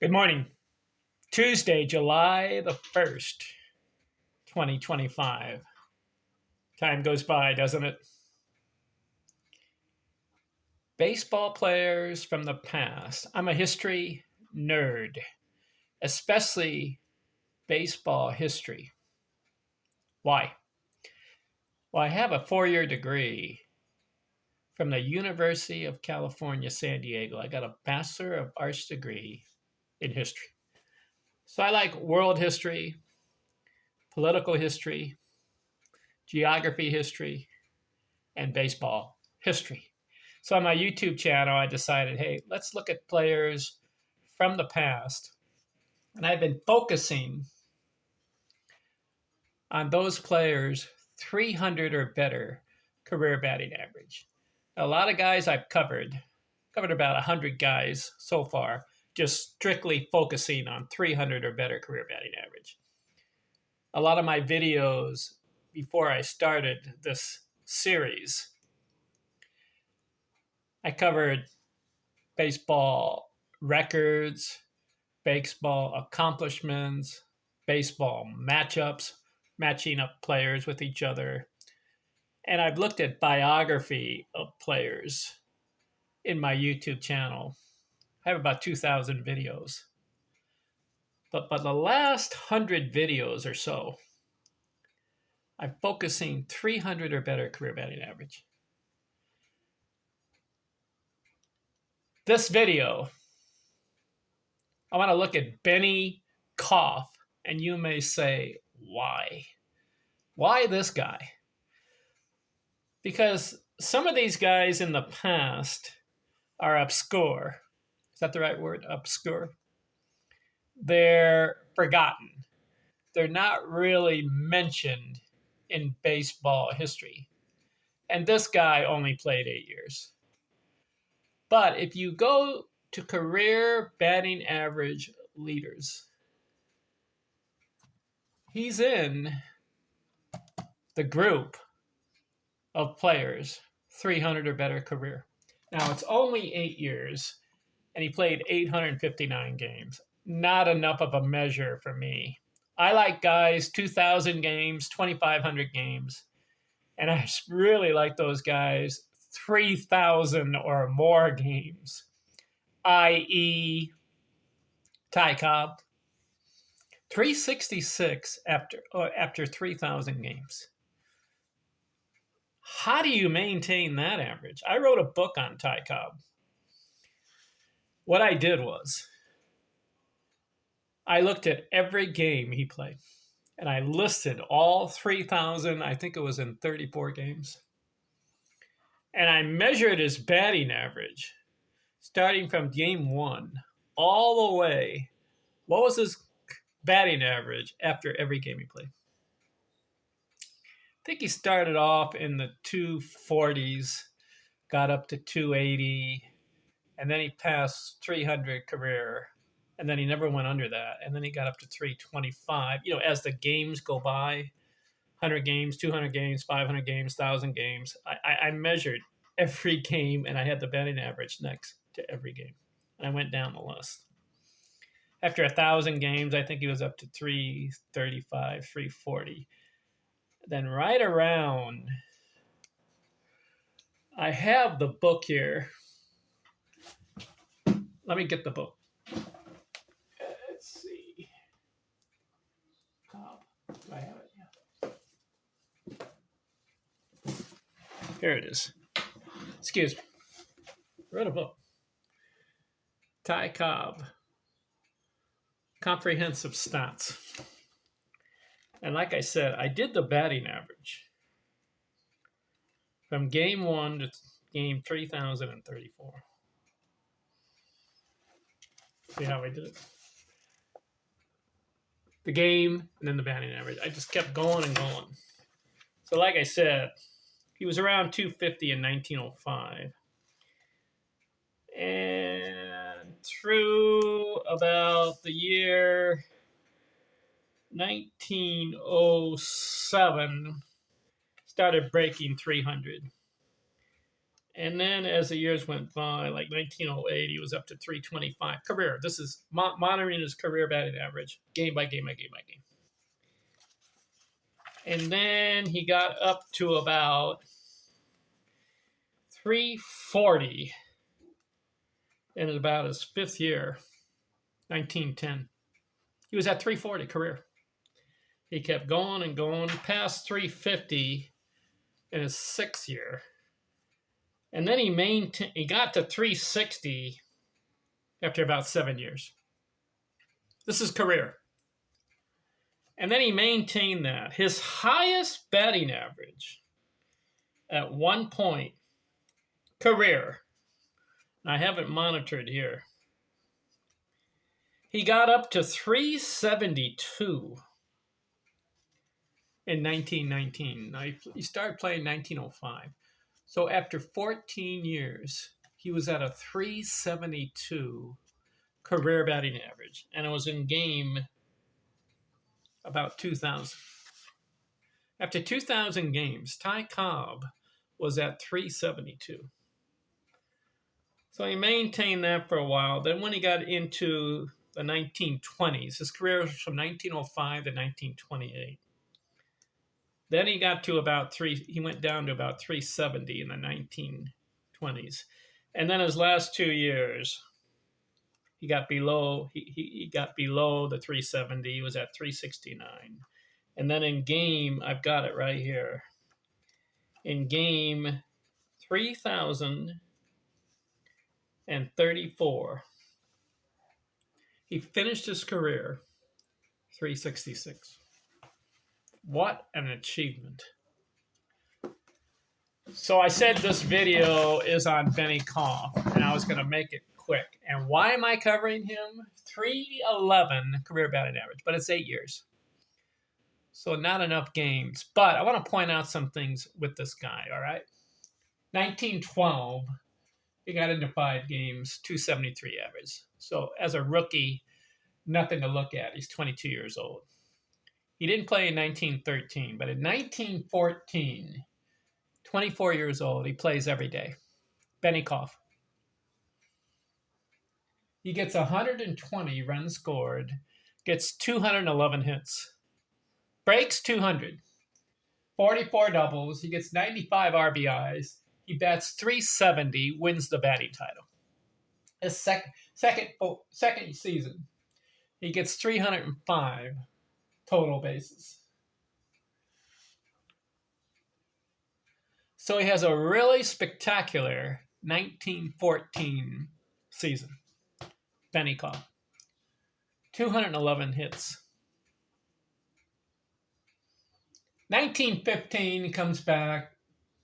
Good morning. Tuesday, July the 1st, 2025. Time goes by, doesn't it? Baseball players from the past. I'm a history nerd, especially baseball history. Why? Well, I have a 4-year degree from the University of California, San Diego. I got a Bachelor of Arts degree in history. So I like world history, political history, geography history, and baseball history. So on my YouTube channel, I decided, hey, let's look at players from the past. And I've been focusing on those players 300 or better career batting average. A lot of guys I've covered about 100 guys so far, just strictly focusing on 300 or better career batting average. A lot of my videos before I started this series, I covered baseball records, baseball accomplishments, baseball matchups, matching up players with each other. And I've looked at biography of players in my YouTube channel. I have about 2,000 videos. But the last 100 videos or so, I'm focusing 300 or better career batting average. This video, I want to look at Benny Kauff, and you may say, why? Why this guy? Because some of these guys in the past are obscure. Is that the right word? Obscure? They're forgotten. They're not really mentioned in baseball history. And this guy only played 8 years. But if you go to career batting average leaders, he's in the group of players 300 or better career. Now, it's only 8 years, and he played 859 games. Not enough of a measure for me. I like guys 2,000 games, 2,500 games, and I really like those guys 3,000 or more games, i.e. Ty Cobb, 366 after 3,000 games. How do you maintain that average? I wrote a book on Ty Cobb. What I did was I looked at every game he played, and I listed all 3,000, I think it was in 34 games. And I measured his batting average, starting from game one all the way. What was his batting average after every game he played? I think he started off in the 240s, got up to 280, and then he passed 300 career, and then he never went under that, and then he got up to 325. As the games go by, 100 games, 200 games, 500 games, 1,000 games, I measured every game, and I had the batting average next to every game. And I went down the list. After 1,000 games, I think he was up to 335, 340. Then right around, I have the book here. Let me get the book. Let's see. Do I have it? Yeah. Here it is. Excuse me. I wrote a book. Ty Cobb. Comprehensive Stats. And like I said, I did the batting average from game 1 to game 3,034. See how I did it? The game and then the batting average. I just kept going and going. So like I said, he was around 250 in 1905. And through about the year 1907, started breaking 300. And then as the years went by, like 1908, he was up to 325 career. This is monitoring his career batting average, game by game by game by game. And then he got up to about 340 in about his fifth year, 1910. He was at 340 career. He kept going and going past 350 in his sixth year. And then he got to 360 after about 7 years. This is career. And then he maintained that. His highest batting average at one point, career, I have it monitored here, he got up to 372 in 1919. Now, he started playing in 1905. So after 14 years, he was at a 372 career batting average. And it was in game about 2,000. After 2,000 games, Ty Cobb was at 372. So he maintained that for a while. Then when he got into the 1920s, his career was from 1905 to 1928. Then he got to he went down to about 370 in the 1920s. And then his last 2 years, he got below the 370. He was at 369. And then in game, I've got it right here. In game 3,034, he finished his career 366. What an achievement. So I said this video is on Benny Kauff, and I was going to make it quick. And why am I covering him? 311 career batting average, but it's 8 years. So not enough games. But I want to point out some things with this guy, all right? 1912, he got into 5 games, 273 average. So as a rookie, nothing to look at. He's 22 years old. He didn't play in 1913, but in 1914, 24 years old, he plays every day. Benny Kauff. He gets 120 runs scored, gets 211 hits, breaks 200, 44 doubles. He gets 95 RBIs. He bats 370, wins the batting title. His second season, he gets 305 total bases. So he has a really spectacular 1914 season. Benny Kauff. 211 hits. 1915, he comes back,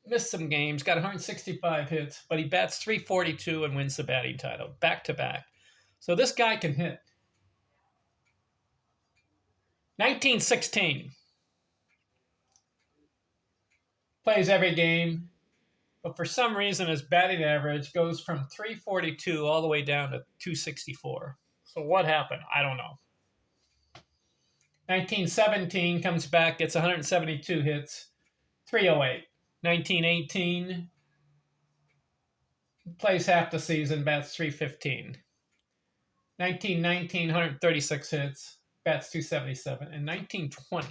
missed some games, got 165 hits, but he bats 342 and wins the batting title, back to back. So this guy can hit. 1916, plays every game, but for some reason his batting average goes from 342 all the way down to 264. So what happened? I don't know. 1917, comes back, gets 172 hits, 308. 1918, plays half the season, bats 315. 1919, 136 hits, bats 277. And 1920,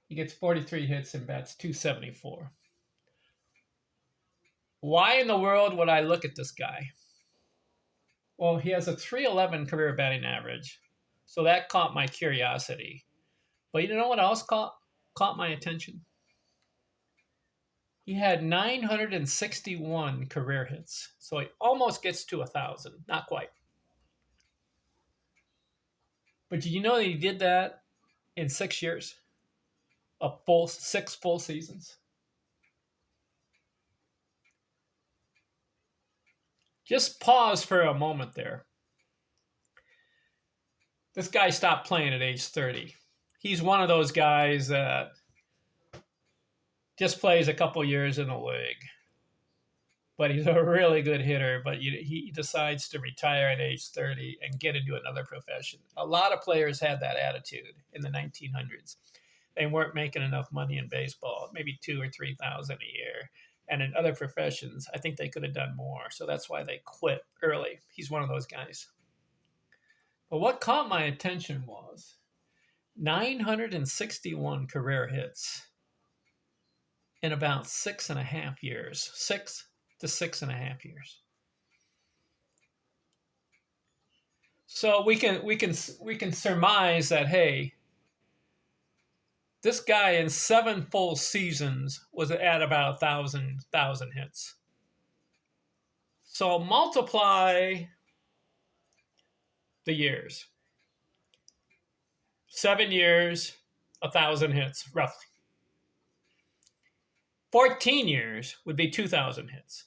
he gets 43 hits and bats 274. Why in the world would I look at this guy? Well, he has a 311 career batting average, so that caught my curiosity. But you know what else caught my attention? He had 961 career hits, so he almost gets to 1,000. Not quite. But do you know that he did that in 6 years? 6 full seasons. Just pause for a moment there. This guy stopped playing at age 30. He's one of those guys that just plays a couple years in the league. But he's a really good hitter, but he decides to retire at age 30 and get into another profession. A lot of players had that attitude in the 1900s. They weren't making enough money in baseball, maybe $2,000 or $3,000 a year. And in other professions, I think they could have done more. So that's why they quit early. He's one of those guys. But what caught my attention was 961 career hits in about 6.5 years. 6 to 6.5 years. So we can surmise that, hey, this guy in 7 full seasons was at about 1,000 hits. So multiply the years. 7 years, 1,000 hits, roughly. 14 years would be 2,000 hits.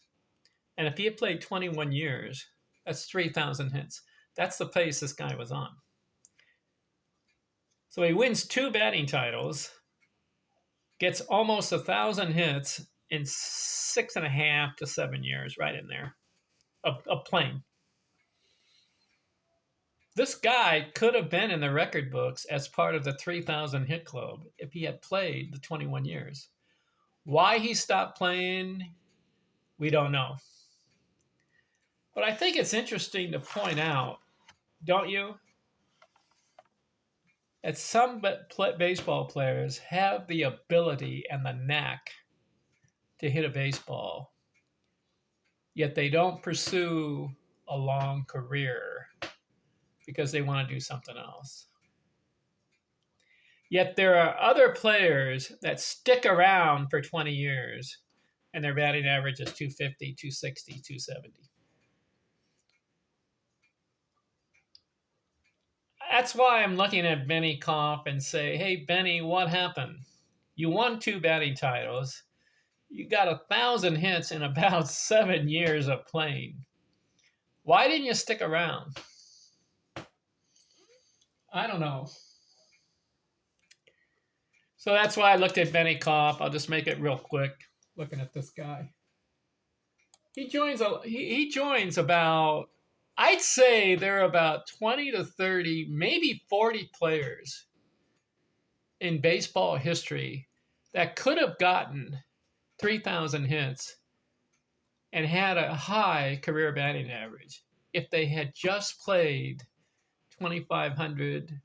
And if he had played 21 years, that's 3,000 hits. That's the pace this guy was on. So he wins 2 batting titles, gets almost 1,000 hits in 6.5 to 7 years, right in there, of playing. This guy could have been in the record books as part of the 3,000 hit club if he had played the 21 years. Why he stopped playing, we don't know. But I think it's interesting to point out, don't you, that some baseball players have the ability and the knack to hit a baseball, yet they don't pursue a long career because they want to do something else. Yet there are other players that stick around for 20 years and their batting average is 250, 260, 270. That's why I'm looking at Benny Kauff and say, hey, Benny, what happened? You won 2 batting titles. You got 1,000 hits in about 7 years of playing. Why didn't you stick around? I don't know. So that's why I looked at Benny Kauff. I'll just make it real quick, looking at this guy. He joins about, I'd say there are about 20 to 30, maybe 40 players in baseball history that could have gotten 3,000 hits and had a high career batting average if they had just played 2,500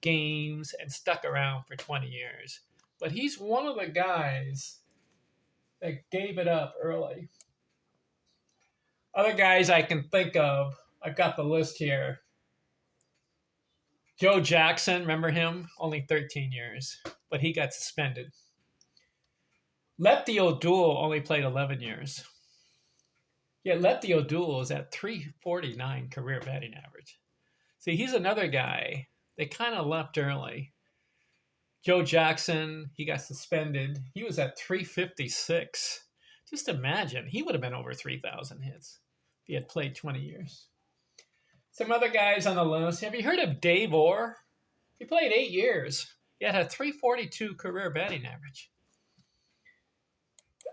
games and stuck around for 20 years. But he's one of the guys that gave it up early. Other guys I can think of, I've got the list here. Joe Jackson, remember him? Only 13 years, but he got suspended. Lefty O'Doul only played 11 years. Yet Lefty O'Doul is at 349 career batting average. See, he's another guy. They kind of left early. Joe Jackson, he got suspended. He was at 356. Just imagine, he would have been over 3,000 hits if he had played 20 years. Some other guys on the list. Have you heard of Dave Orr? He played 8 years. He had a 342 career batting average.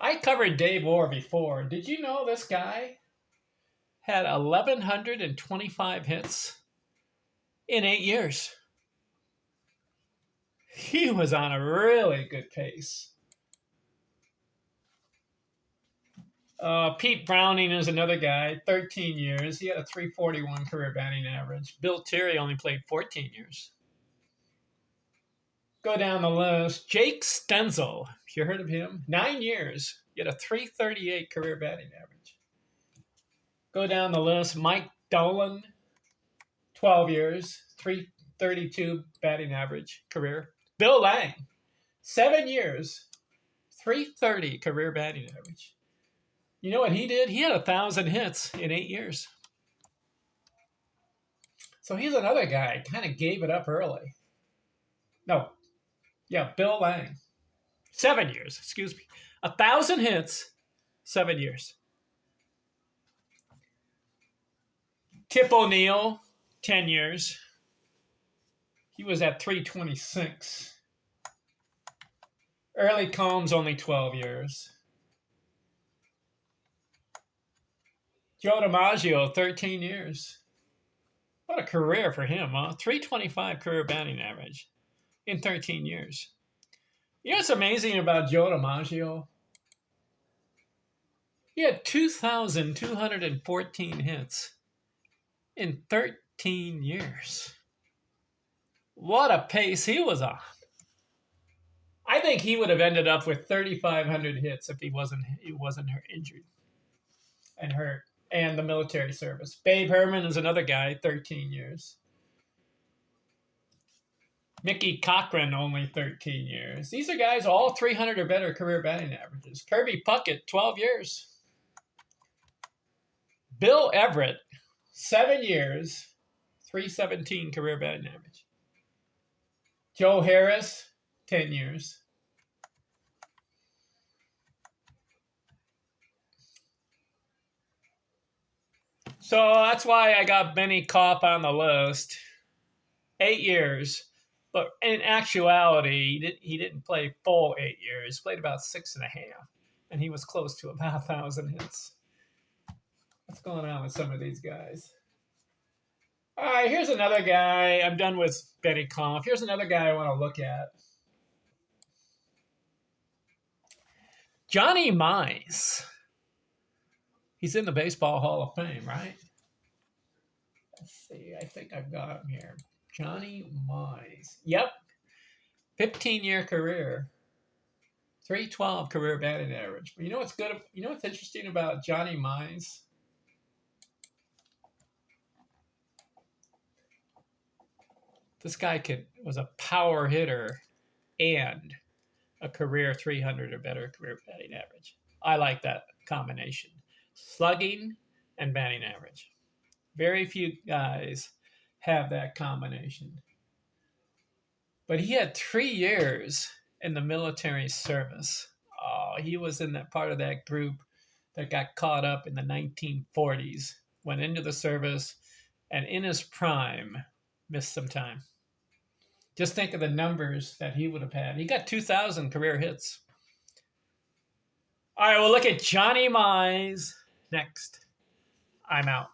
I covered Dave Orr before. Did you know this guy had 1,125 hits in 8 years? He was on a really good pace. Pete Browning is another guy, 13 years. He had a 341 career batting average. Bill Terry only played 14 years. Go down the list. Jake Stenzel, you heard of him? 9 years. He had a 338 career batting average. Go down the list. Mike Dolan, 12 years, 332 batting average career. Bill Lang, 7 years, 330 career batting average. You know what he did? He had 1,000 hits in 8 years. So he's another guy, kind of gave it up early. No. Yeah, Bill Lang. 7 years, excuse me. 1,000 hits, 7 years. Tip O'Neill, 10 years. He was at 326. Early Combs, only 12 years. Joe DiMaggio, 13 years. What a career for him, huh? 325 career batting average in 13 years. You know what's amazing about Joe DiMaggio? He had 2,214 hits in 13 years. What a pace he was on. I think he would have ended up with 3,500 hits if he wasn't injured and hurt, and the military service. Babe Herman is another guy, 13 years. Mickey Cochran, only 13 years. These are guys, all 300 or better career batting averages. Kirby Puckett, 12 years. Bill Everett, 7 years, 317 career batting average. Joe Harris, 10 years. So that's why I got Benny Kauff on the list. 8 years. But in actuality, he didn't play full 8 years. He played about 6.5. And he was close to about 1,000 hits. What's going on with some of these guys? All right, here's another guy. I'm done with Benny Kauff. Here's another guy I want to look at. Johnny Mize. He's in the Baseball Hall of Fame, right? Let's see. I think I've got him here. Johnny Mize. Yep. 15-year career. 312 career batting average. But you know what's good? You know what's interesting about Johnny Mize? This guy was a power hitter and a career 300 or better career batting average. I like that combination. Slugging and batting average. Very few guys have that combination. But he had 3 years in the military service. Oh, he was in that part of that group that got caught up in the 1940s, went into the service, and in his prime, missed some time. Just think of the numbers that he would have had. He got 2,000 career hits. All right, we'll look at Johnny Mize next. I'm out.